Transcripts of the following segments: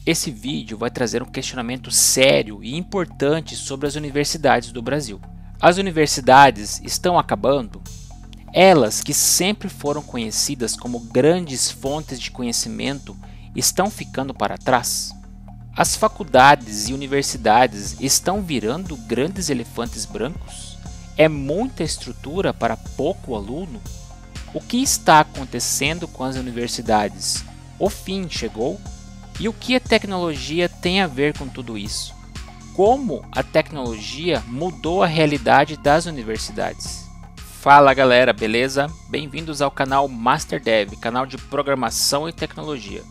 Esse vídeo vai trazer um questionamento sério e importante sobre as universidades do Brasil. As universidades estão acabando? Elas, que sempre foram conhecidas como grandes fontes de conhecimento, estão ficando para trás? As faculdades e universidades estão virando grandes elefantes brancos? É muita estrutura para pouco aluno? O que está acontecendo com as universidades? O fim chegou? E o que a tecnologia tem a ver com tudo isso? Como a tecnologia mudou a realidade das universidades? Fala galera, beleza? Bem-vindos ao canal MasterDev, canal de programação e tecnologia.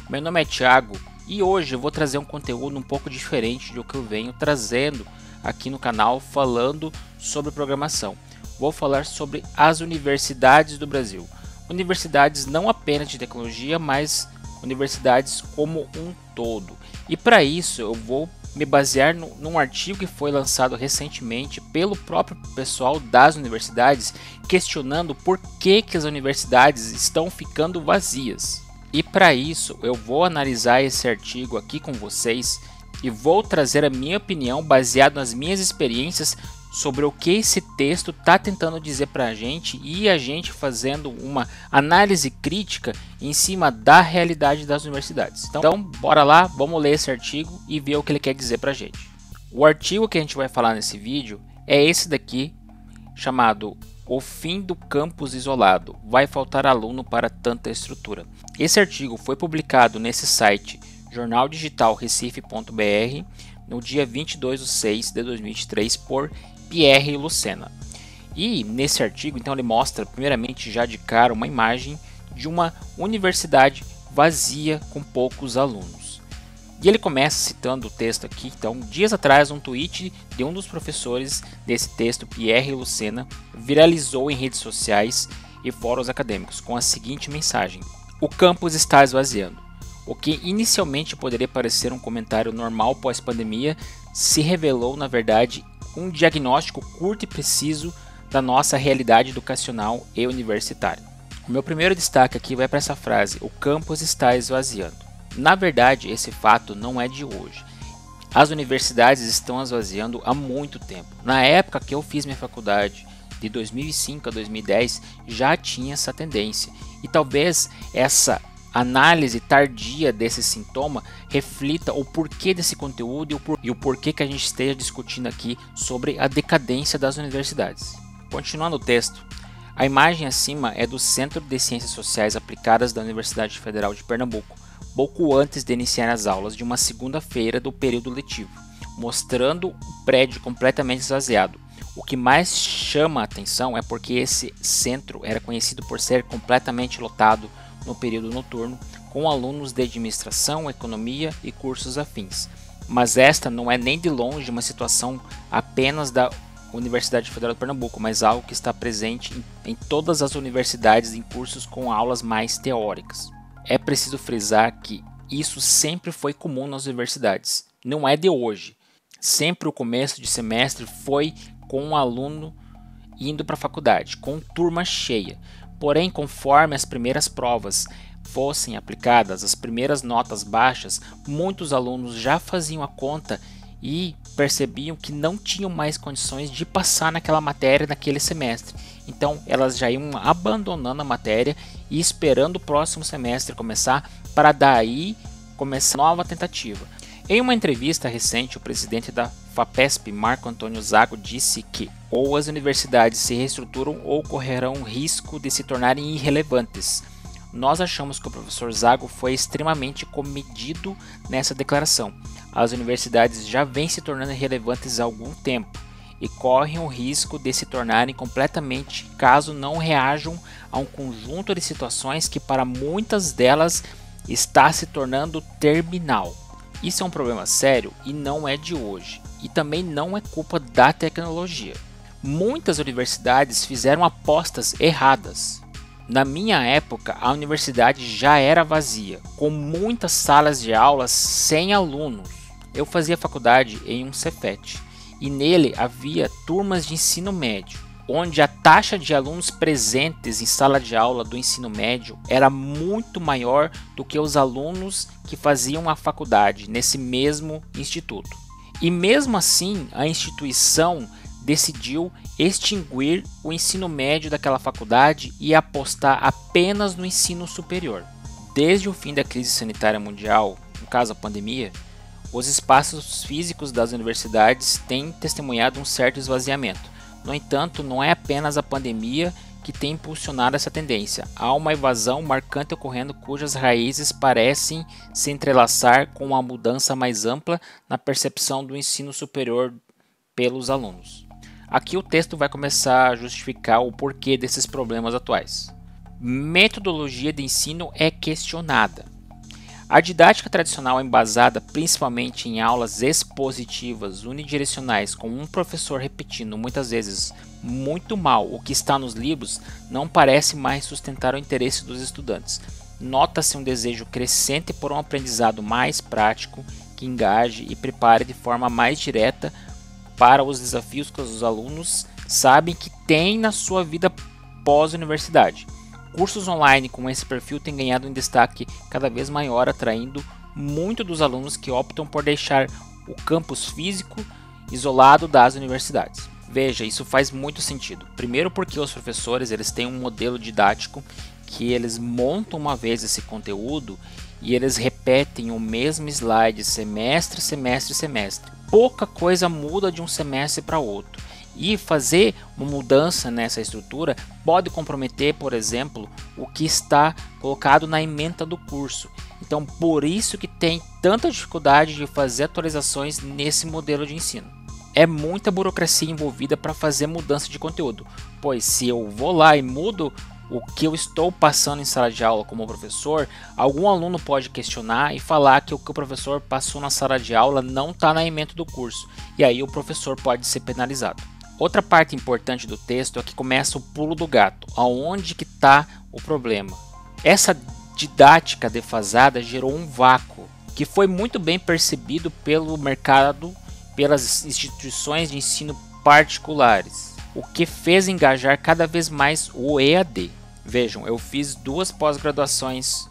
Meu nome é Thiago e hoje eu vou trazer um conteúdo um pouco diferente do que eu venho trazendo aqui no canal falando sobre programação. Vou falar sobre as universidades do Brasil. Universidades não apenas de tecnologia, mas universidades como um todo. E para isso eu vou me basear num artigo que foi lançado recentemente pelo próprio pessoal das universidades, questionando por que as universidades estão ficando vazias. E para isso eu vou analisar esse artigo aqui com vocês e vou trazer a minha opinião baseado nas minhas experiências sobre o que esse texto está tentando dizer para a gente e a gente fazendo uma análise crítica em cima da realidade das universidades. Então, bora lá, vamos ler esse artigo e ver o que ele quer dizer para a gente. O artigo que a gente vai falar nesse vídeo é esse daqui, chamado O Fim do Campus Isolado. Vai faltar aluno para tanta estrutura. Esse artigo foi publicado nesse site jornaldigitalrecife.br no dia 22/6/2023 por Pierre Lucena. E nesse artigo, então, ele mostra, primeiramente, já de cara, uma imagem de uma universidade vazia com poucos alunos. E ele começa citando o texto aqui. Então, dias atrás, um tweet de um dos professores desse texto, Pierre Lucena, viralizou em redes sociais e fóruns acadêmicos com a seguinte mensagem: o campus está esvaziando. O que inicialmente poderia parecer um comentário normal pós-pandemia se revelou, na verdade, um diagnóstico curto e preciso da nossa realidade educacional e universitária. O meu primeiro destaque aqui vai para essa frase: o campus está esvaziando. Na verdade, esse fato não é de hoje. As universidades estão esvaziando há muito tempo. Na época que eu fiz minha faculdade, de 2005 a 2010, já tinha essa tendência. E talvez essa análise tardia desse sintoma reflita o porquê desse conteúdo e o porquê que a gente esteja discutindo aqui sobre a decadência das universidades. Continuando o texto, a imagem acima é do Centro de Ciências Sociais Aplicadas da Universidade Federal de Pernambuco, pouco antes de iniciar as aulas de uma segunda-feira do período letivo, mostrando o prédio completamente esvaziado. O que mais chama a atenção é porque esse centro era conhecido por ser completamente lotado no período noturno, com alunos de administração, economia e cursos afins. Mas esta não é nem de longe uma situação apenas da Universidade Federal de Pernambuco, mas algo que está presente em todas as universidades em cursos com aulas mais teóricas. É preciso frisar que isso sempre foi comum nas universidades, não é de hoje. Sempre o começo de semestre foi com um aluno indo para a faculdade, com turma cheia. Porém, conforme as primeiras provas fossem aplicadas, as primeiras notas baixas, muitos alunos já faziam a conta e percebiam que não tinham mais condições de passar naquela matéria naquele semestre. Então, elas já iam abandonando a matéria e esperando o próximo semestre começar para daí começar nova tentativa. Em uma entrevista recente, o presidente da FAPESP, Marco Antônio Zago, disse que ou as universidades se reestruturam ou correrão risco de se tornarem irrelevantes. Nós achamos que o professor Zago foi extremamente comedido nessa declaração. As universidades já vêm se tornando irrelevantes há algum tempo e correm o risco de se tornarem completamente caso não reajam a um conjunto de situações que para muitas delas está se tornando terminal. Isso é um problema sério e não é de hoje, e também não é culpa da tecnologia. Muitas universidades fizeram apostas erradas. Na minha época, a universidade já era vazia, com muitas salas de aulas sem alunos. Eu fazia faculdade em um Cefet, e nele havia turmas de ensino médio. onde a taxa de alunos presentes em sala de aula do ensino médio era muito maior do que os alunos que faziam a faculdade nesse mesmo instituto. E mesmo assim, a instituição decidiu extinguir o ensino médio daquela faculdade e apostar apenas no ensino superior. Desde o fim da crise sanitária mundial, no caso a pandemia, os espaços físicos das universidades têm testemunhado um certo esvaziamento. No entanto, não é apenas a pandemia que tem impulsionado essa tendência. Há uma evasão marcante ocorrendo cujas raízes parecem se entrelaçar com uma mudança mais ampla na percepção do ensino superior pelos alunos. Aqui o texto vai começar a justificar o porquê desses problemas atuais. Metodologia de ensino é questionada. A didática tradicional é embasada principalmente em aulas expositivas unidirecionais, com um professor repetindo muitas vezes muito mal o que está nos livros, não parece mais sustentar o interesse dos estudantes. Nota-se um desejo crescente por um aprendizado mais prático, que engaje e prepare de forma mais direta para os desafios que os alunos sabem que têm na sua vida pós-universidade. Cursos online com esse perfil têm ganhado um destaque cada vez maior, atraindo muito dos alunos que optam por deixar o campus físico isolado das universidades. Veja, isso faz muito sentido. Primeiro porque os professores eles têm um modelo didático que eles montam uma vez esse conteúdo e eles repetem o mesmo slide semestre, semestre, semestre. Pouca coisa muda de um semestre para outro. E fazer uma mudança nessa estrutura pode comprometer, por exemplo, o que está colocado na ementa do curso. Então, por isso que tem tanta dificuldade de fazer atualizações nesse modelo de ensino. É muita burocracia envolvida para fazer mudança de conteúdo, pois se eu vou lá e mudo o que eu estou passando em sala de aula como professor, algum aluno pode questionar e falar que o que o professor passou na sala de aula não está na ementa do curso, e aí o professor pode ser penalizado. Outra parte importante do texto é que começa o pulo do gato, aonde que está o problema. Essa didática defasada gerou um vácuo, que foi muito bem percebido pelo mercado, pelas instituições de ensino particulares, o que fez engajar cada vez mais o EAD. Vejam, eu fiz 2 pós-graduações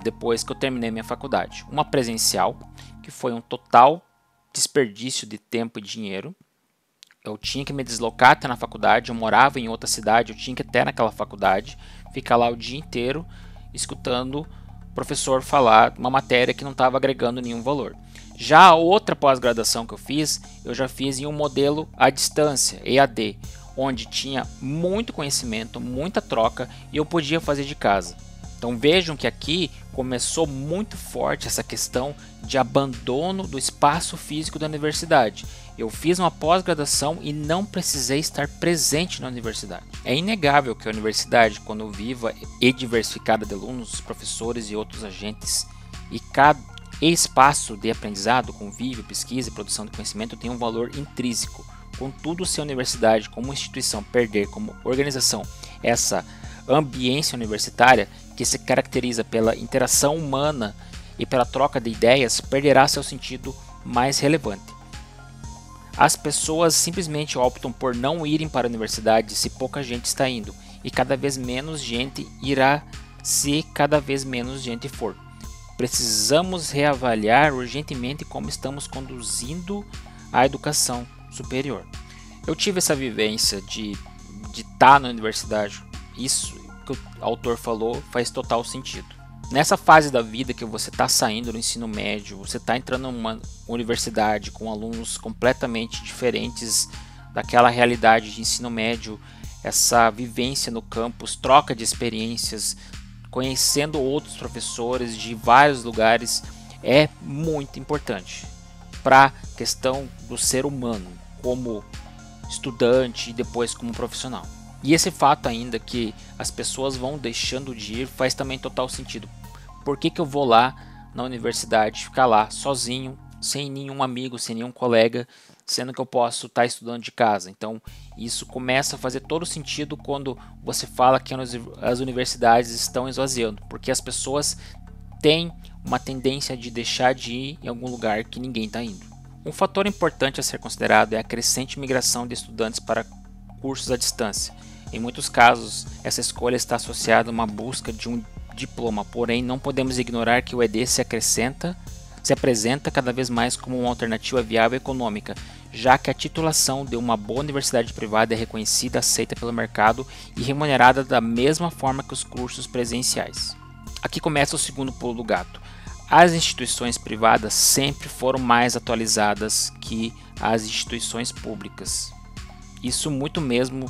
depois que eu terminei minha faculdade. Uma presencial, que foi um total desperdício de tempo e dinheiro. Eu tinha que me deslocar até na faculdade, eu morava em outra cidade, eu tinha que ir até naquela faculdade, ficar lá o dia inteiro escutando o professor falar uma matéria que não estava agregando nenhum valor. Já a outra pós-graduação que eu já fiz em um modelo à distância, EAD, onde tinha muito conhecimento, muita troca e eu podia fazer de casa. Então vejam que aqui começou muito forte essa questão de abandono do espaço físico da universidade. Eu fiz uma pós-graduação e não precisei estar presente na universidade. É inegável que a universidade, quando viva e diversificada de alunos, professores e outros agentes, e cada espaço de aprendizado, convívio, pesquisa e produção de conhecimento tem um valor intrínseco. Contudo, se a universidade como instituição perder como organização essa ambiência universitária, que se caracteriza pela interação humana e pela troca de ideias, perderá seu sentido mais relevante. As pessoas simplesmente optam por não irem para a universidade se pouca gente está indo, e cada vez menos gente irá se cada vez menos gente for. Precisamos reavaliar urgentemente como estamos conduzindo a educação superior. Eu tive essa vivência de estar na universidade. Isso que o autor falou faz total sentido. Nessa fase da vida que você está saindo do ensino médio, você está entrando numa universidade com alunos completamente diferentes daquela realidade de ensino médio, essa vivência no campus, troca de experiências, conhecendo outros professores de vários lugares, é muito importante para a questão do ser humano, como estudante e depois como profissional. E esse fato ainda que as pessoas vão deixando de ir faz também total sentido. Por que eu vou lá na universidade, ficar lá sozinho, sem nenhum amigo, sem nenhum colega, sendo que eu posso estar estudando de casa? Então isso começa a fazer todo sentido quando você fala que as universidades estão esvaziando, porque as pessoas têm uma tendência de deixar de ir em algum lugar que ninguém está indo. Um fator importante a ser considerado é a crescente migração de estudantes para cursos à distância. Em muitos casos, essa escolha está associada a uma busca de um diploma, porém não podemos ignorar que o ED se apresenta cada vez mais como uma alternativa viável e econômica, já que a titulação de uma boa universidade privada é reconhecida, aceita pelo mercado e remunerada da mesma forma que os cursos presenciais. Aqui começa o segundo pulo do gato. As instituições privadas sempre foram mais atualizadas que as instituições públicas. Isso muito mesmo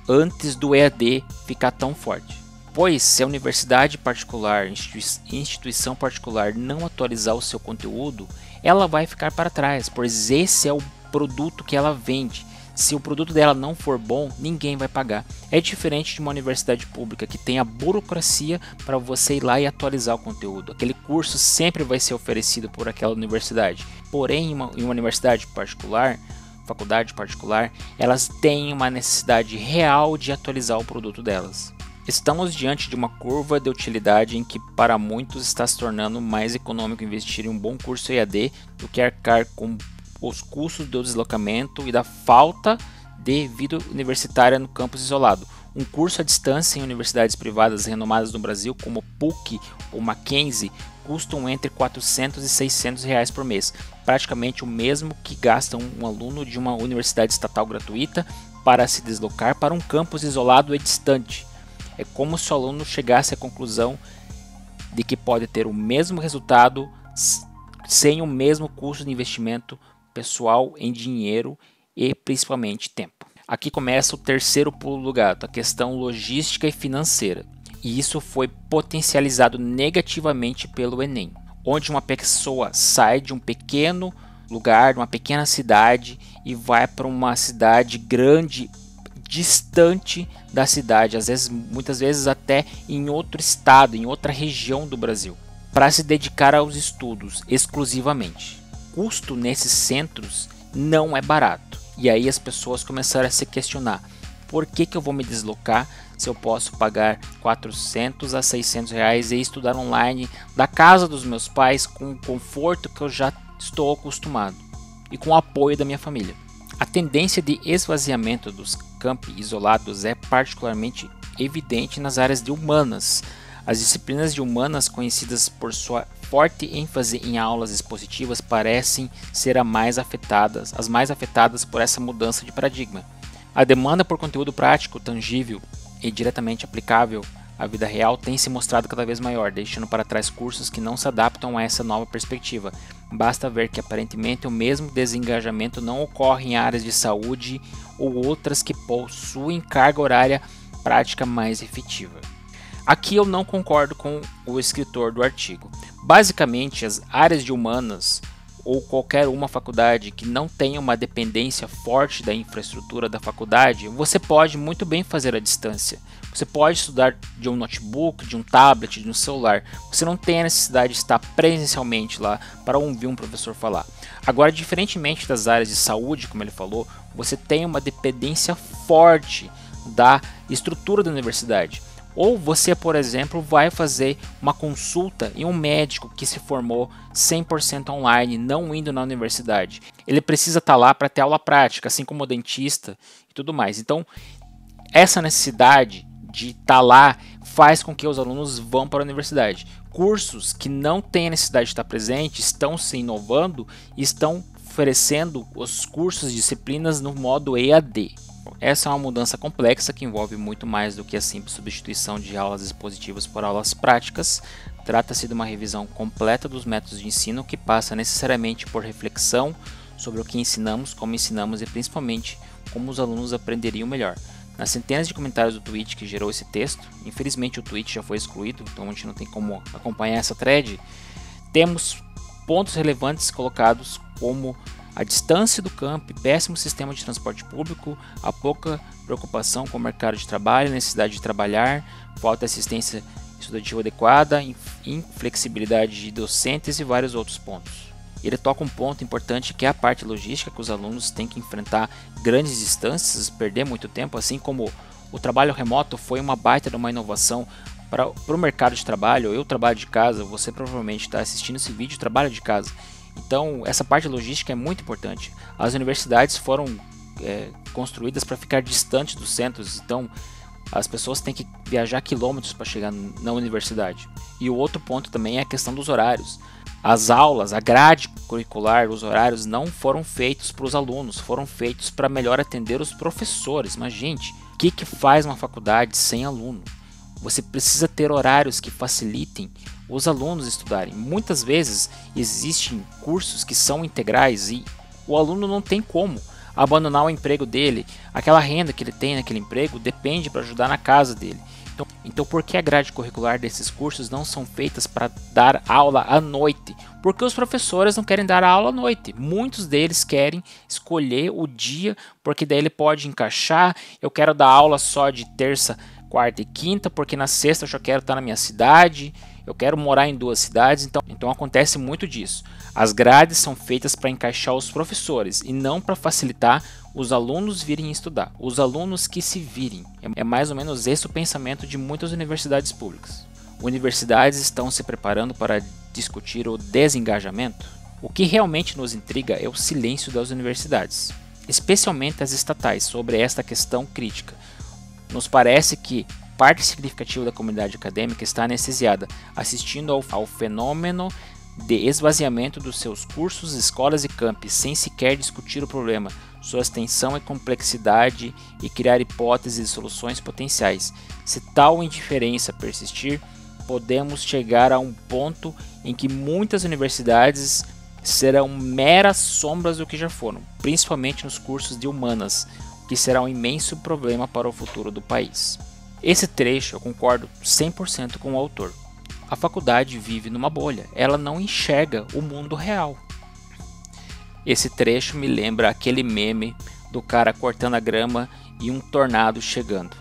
antes do EAD ficar tão forte. Pois se a universidade particular, instituição particular não atualizar o seu conteúdo, ela vai ficar para trás, pois esse é o produto que ela vende. Se o produto dela não for bom, ninguém vai pagar. É diferente de uma universidade pública que tem a burocracia para você ir lá e atualizar o conteúdo. Aquele curso sempre vai ser oferecido por aquela universidade. Porém, em uma universidade particular, faculdade particular, elas têm uma necessidade real de atualizar o produto delas. Estamos diante de uma curva de utilidade em que para muitos está se tornando mais econômico investir em um bom curso EAD do que arcar com os custos do deslocamento e da falta de vida universitária no campus isolado. Um curso à distância em universidades privadas renomadas no Brasil, como PUC ou Mackenzie, custam entre R$ 400 e R$ 600 reais por mês, praticamente o mesmo que gasta um aluno de uma universidade estatal gratuita para se deslocar para um campus isolado e distante. É como se o aluno chegasse à conclusão de que pode ter o mesmo resultado sem o mesmo custo de investimento pessoal em dinheiro e principalmente tempo. Aqui começa o terceiro pulo do gato, a questão logística e financeira. E isso foi potencializado negativamente pelo Enem, onde uma pessoa sai de um pequeno lugar, de uma pequena cidade e vai para uma cidade grande, distante da cidade, muitas vezes até em outro estado, em outra região do Brasil, para se dedicar aos estudos exclusivamente. O custo nesses centros não é barato. E aí as pessoas começaram a se questionar: por que eu vou me deslocar se eu posso pagar 400 a 600 reais e estudar online da casa dos meus pais com o conforto que eu já estou acostumado e com o apoio da minha família? A tendência de esvaziamento dos campi isolados é particularmente evidente nas áreas de humanas. As disciplinas de humanas, conhecidas por sua forte ênfase em aulas expositivas, parecem ser as mais afetadas por essa mudança de paradigma. A demanda por conteúdo prático, tangível e diretamente aplicável à vida real tem se mostrado cada vez maior, deixando para trás cursos que não se adaptam a essa nova perspectiva. Basta ver que aparentemente o mesmo desengajamento não ocorre em áreas de saúde ou outras que possuem carga horária prática mais efetiva. Aqui eu não concordo com o escritor do artigo. Basicamente, as áreas de humanas ou qualquer uma faculdade que não tenha uma dependência forte da infraestrutura da faculdade, você pode muito bem fazer à distância. Você pode estudar de um notebook, de um tablet, de um celular. Você não tem a necessidade de estar presencialmente lá para ouvir um professor falar. Agora, diferentemente das áreas de saúde, como ele falou, você tem uma dependência forte da estrutura da universidade. Ou você, por exemplo, vai fazer uma consulta em um médico que se formou 100% online, não indo na universidade. Ele precisa estar lá para ter aula prática, assim como o dentista e tudo mais. Então, essa necessidade de estar lá faz com que os alunos vão para a universidade. Cursos que não têm a necessidade de estar presente estão se inovando e estão oferecendo os cursos e disciplinas no modo EAD. Essa é uma mudança complexa que envolve muito mais do que a simples substituição de aulas expositivas por aulas práticas. Trata-se de uma revisão completa dos métodos de ensino que passa necessariamente por reflexão sobre o que ensinamos, como ensinamos e principalmente como os alunos aprenderiam melhor. Nas centenas de comentários do tweet que gerou esse texto, infelizmente o tweet já foi excluído, então a gente não tem como acompanhar essa thread, temos pontos relevantes colocados como a distância do campo, péssimo sistema de transporte público, a pouca preocupação com o mercado de trabalho, necessidade de trabalhar, falta de assistência estudantil adequada, inflexibilidade de docentes e vários outros pontos. Ele toca um ponto importante que é a parte logística, que os alunos têm que enfrentar grandes distâncias, perder muito tempo, assim como o trabalho remoto foi uma baita de uma inovação para o mercado de trabalho. Eu trabalho de casa, você provavelmente está assistindo esse vídeo e trabalha de casa. Então, essa parte logística é muito importante. As universidades foram construídas para ficar distantes dos centros, então as pessoas têm que viajar quilômetros para chegar na universidade. E o outro ponto também é a questão dos horários. As aulas, a grade curricular, os horários não foram feitos para os alunos, foram feitos para melhor atender os professores. Mas, gente, o que faz uma faculdade sem aluno? Você precisa ter horários que facilitem os alunos estudarem. Muitas vezes existem cursos que são integrais e o aluno não tem como abandonar o emprego dele. Aquela renda que ele tem naquele emprego depende para ajudar na casa dele. Então por que a grade curricular desses cursos não são feitas para dar aula à noite? Porque os professores não querem dar aula à noite. Muitos deles querem escolher o dia, porque daí ele pode encaixar. Eu quero dar aula só de terça, quarta e quinta, porque na sexta eu já quero estar na minha cidade. Eu quero morar em 2 cidades, então acontece muito disso. As grades são feitas para encaixar os professores e não para facilitar os alunos virem estudar. Os alunos que se virem. É mais ou menos esse o pensamento de muitas universidades públicas. Universidades estão se preparando para discutir o desengajamento? O que realmente nos intriga é o silêncio das universidades, especialmente as estatais, sobre esta questão crítica. Nos parece que parte significativa da comunidade acadêmica está anestesiada, assistindo ao fenômeno de esvaziamento dos seus cursos, escolas e campi, sem sequer discutir o problema, sua extensão e complexidade e criar hipóteses e soluções potenciais. Se tal indiferença persistir, podemos chegar a um ponto em que muitas universidades serão meras sombras do que já foram, principalmente nos cursos de humanas, o que será um imenso problema para o futuro do país. Esse trecho eu concordo 100% com o autor. A faculdade vive numa bolha, ela não enxerga o mundo real. Esse trecho me lembra aquele meme do cara cortando a grama e um tornado chegando.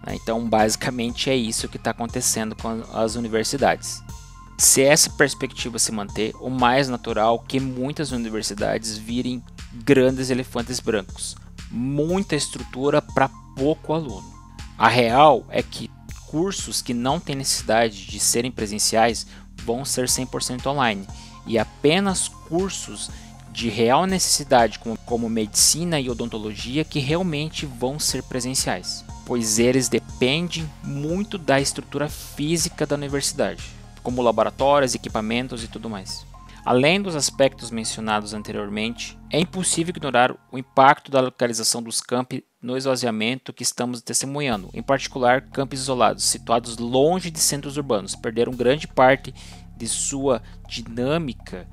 Então basicamente é isso que está acontecendo com as universidades. Se essa perspectiva se manter, o mais natural é que muitas universidades virem grandes elefantes brancos. Muita estrutura para pouco aluno. A real é que cursos que não têm necessidade de serem presenciais vão ser 100% online e apenas cursos de real necessidade como medicina e odontologia que realmente vão ser presenciais, pois eles dependem muito da estrutura física da universidade, como laboratórios, equipamentos e tudo mais. Além dos aspectos mencionados anteriormente, é impossível ignorar o impacto da localização dos campi no esvaziamento que estamos testemunhando. Em particular, campos isolados, situados longe de centros urbanos, perderam grande parte de sua dinâmica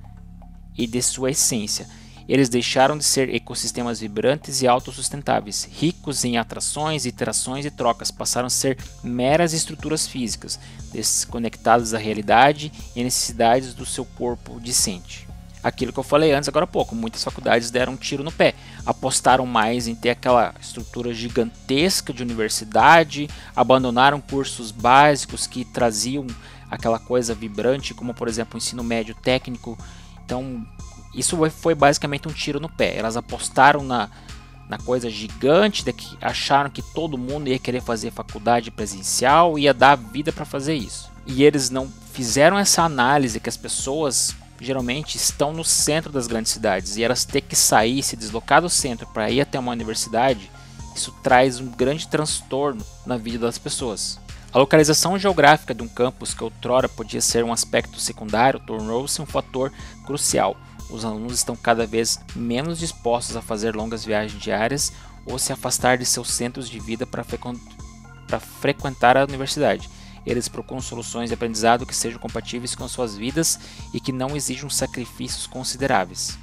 e de sua essência. Eles deixaram de ser ecossistemas vibrantes e autossustentáveis, ricos em atrações, interações e trocas, passaram a ser meras estruturas físicas, desconectadas da realidade e necessidades do seu corpo discente. Aquilo que eu falei antes, agora há pouco, muitas faculdades deram um tiro no pé, apostaram mais em ter aquela estrutura gigantesca de universidade, abandonaram cursos básicos que traziam aquela coisa vibrante, como por exemplo o ensino médio técnico. Então isso foi basicamente um tiro no pé. Elas apostaram na coisa gigante, que acharam que todo mundo ia querer fazer faculdade presencial, ia dar vida para fazer isso. E eles não fizeram essa análise que as pessoas geralmente estão no centro das grandes cidades e elas têm que sair, se deslocar do centro para ir até uma universidade. Isso traz um grande transtorno na vida das pessoas. A localização geográfica de um campus que outrora podia ser um aspecto secundário tornou-se um fator crucial. Os alunos estão cada vez menos dispostos a fazer longas viagens diárias ou se afastar de seus centros de vida para frequentar a universidade. Eles procuram soluções de aprendizado que sejam compatíveis com suas vidas e que não exijam sacrifícios consideráveis.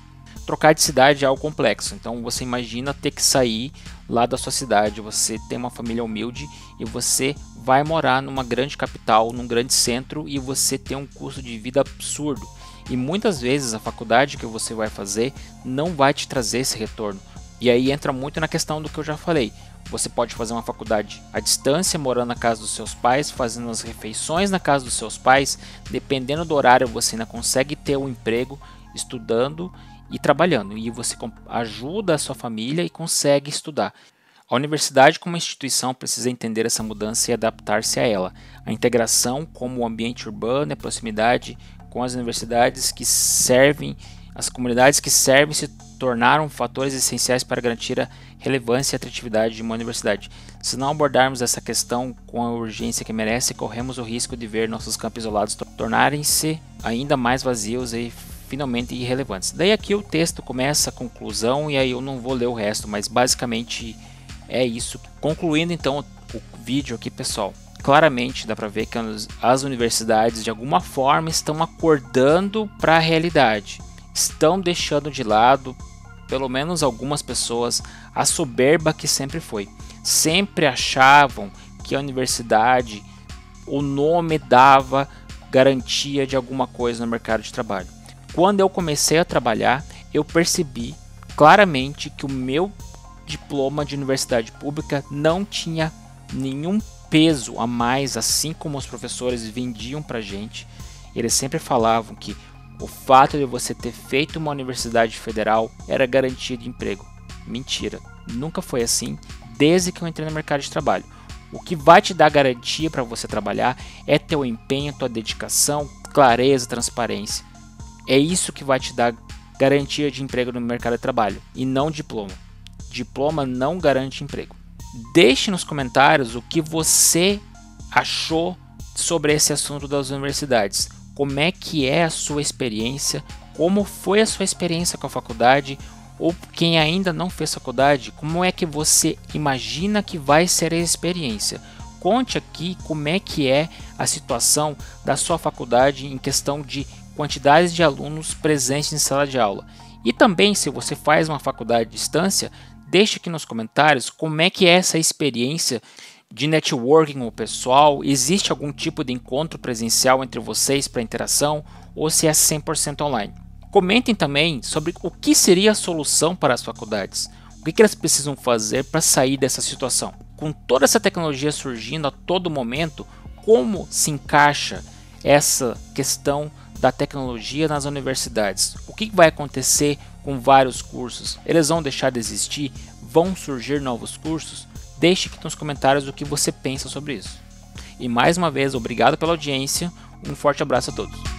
Trocar de cidade é algo complexo, então você imagina ter que sair lá da sua cidade, você tem uma família humilde e você vai morar numa grande capital, num grande centro e você tem um custo de vida absurdo. E muitas vezes a faculdade que você vai fazer não vai te trazer esse retorno. E aí entra muito na questão do que eu já falei. Você pode fazer uma faculdade à distância, morando na casa dos seus pais, fazendo as refeições na casa dos seus pais. Dependendo do horário, você ainda consegue ter um emprego, estudando e trabalhando. E você ajuda a sua família e consegue estudar. A universidade como instituição precisa entender essa mudança e adaptar-se a ela. A integração como o ambiente urbano e a proximidade com as universidades que servem, as comunidades que servem se tornaram fatores essenciais para garantir a relevância e atratividade de uma universidade. Se não abordarmos essa questão com a urgência que merece, corremos o risco de ver nossos campos isolados tornarem-se ainda mais vazios e finalmente irrelevantes. Daí aqui o texto começa a conclusão e aí eu não vou ler o resto, mas basicamente é isso. Concluindo então o vídeo aqui, pessoal, claramente dá para ver que as universidades de alguma forma estão acordando para a realidade, estão deixando de lado, pelo menos algumas pessoas, a soberba que sempre foi. Sempre achavam que a universidade, o nome dava garantia de alguma coisa no mercado de trabalho. Quando eu comecei a trabalhar, eu percebi claramente que o meu diploma de universidade pública não tinha nenhum peso a mais, assim como os professores vendiam pra gente. Eles sempre falavam que o fato de você ter feito uma universidade federal era garantia de emprego. Mentira, nunca foi assim desde que eu entrei no mercado de trabalho. O que vai te dar garantia para você trabalhar é teu empenho, tua dedicação, clareza, transparência. É isso que vai te dar garantia de emprego no mercado de trabalho e não diploma. Diploma não garante emprego. Deixe nos comentários o que você achou sobre esse assunto das universidades. Como é que é a sua experiência? Como foi a sua experiência com a faculdade? Ou quem ainda não fez faculdade, como é que você imagina que vai ser a experiência? Conte aqui como é que é a situação da sua faculdade em questão de quantidades de alunos presentes em sala de aula. E também, se você faz uma faculdade à distância, deixe aqui nos comentários como é que é essa experiência de networking com o pessoal. Existe algum tipo de encontro presencial entre vocês para interação ou se é 100% online? Comentem também sobre o que seria a solução para as faculdades. O que elas precisam fazer para sair dessa situação? Com toda essa tecnologia surgindo a todo momento, como se encaixa essa questão da tecnologia nas universidades? O que vai acontecer com vários cursos? Eles vão deixar de existir? Vão surgir novos cursos? Deixe aqui nos comentários o que você pensa sobre isso. E mais uma vez, obrigado pela audiência, um forte abraço a todos.